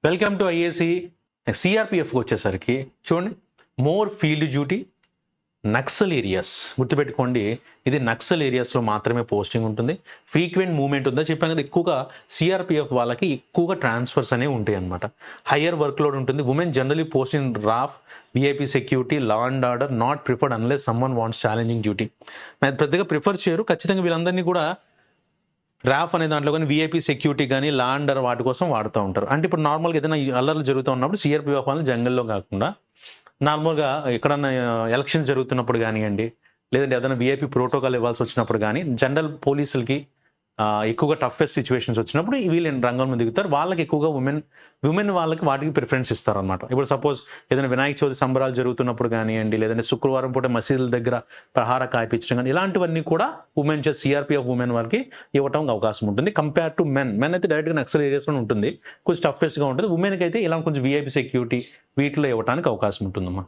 Welcome to IAC. సిఆర్పిఎఫ్కి వచ్చేసరికి చూడండి, more field duty, Naxal areas. గుర్తుపెట్టుకోండి, ఇది నక్సల్ ఏరియాస్లో మాత్రమే పోస్టింగ్ ఉంటుంది. ఫ్రీక్వెంట్ మూవ్మెంట్ ఉందా చెప్పాను కదా, ఎక్కువగా సిఆర్పిఎఫ్ వాళ్ళకి ఎక్కువగా ట్రాన్స్ఫర్స్ అనేవి ఉంటాయి అనమాట. హయ్యర్ వర్క్ లోడ్ ఉంటుంది. Women generally post in rough, VIP security, law and order, not preferred unless someone wants challenging duty. పెద్దగా ప్రిఫర్ చేయరు. ఖచ్చితంగా వీళ్ళందరినీ కూడా రాఫ్ అనే దాంట్లో కానీ విఐపి సెక్యూరిటీ కానీ లా అండ్ ఆర్డర్ వాటి కోసం వాడుతూ ఉంటారు. అంటే ఇప్పుడు నార్మల్గా ఏదైనా అల్లర్లు జరుగుతూ ఉన్నప్పుడు సిఆర్పిఎఫ్ వాళ్ళని జంగల్లో కాకుండా నార్మల్గా ఎక్కడన్నా ఎలక్షన్స్ జరుగుతున్నప్పుడు కానివ్వండి, లేదంటే ఏదైనా విఐపి ప్రోటోకాల్ ఇవ్వాల్సి వచ్చినప్పుడు కానీ జనరల్ పోలీసులకి ఎక్కువగా టఫెస్ట్ సిచ్యువేషన్స్ వచ్చినప్పుడు వీళ్ళు రంగంలో దిగుతారు. వాళ్ళకి ఎక్కువగా ఉమెన్ వాళ్ళకి వాటికి ప్రిఫరెన్స్ ఇస్తారు అనమాట. ఇప్పుడు సపోజ్ ఏదైనా వినాయక చవితి సంబరాలు జరుగుతున్నప్పుడు కానివ్వండి, లేదంటే శుక్రవారం పూట మసీదుల దగ్గర ప్రహార కాయిపించడం కానీ, ఇలాంటివన్నీ కూడా ఉమెన్ సిఆర్పిఎఫ్ ఉమెన్ వాళ్ళకి ఇవ్వడం అవకాశం ఉంటుంది. కంపేర్ టు మెన్ అయితే డైరెక్ట్గా నక్సల్ ఏరియాస్లో ఉంటుంది, కొంచెం టఫెస్ట్గా ఉంటుంది. ఉమెన్కి అయితే ఇలా కొంచెం విఐపి సెక్యూరిటీ వీటిలో ఇవ్వడానికి అవకాశం ఉంటుందమ్మా.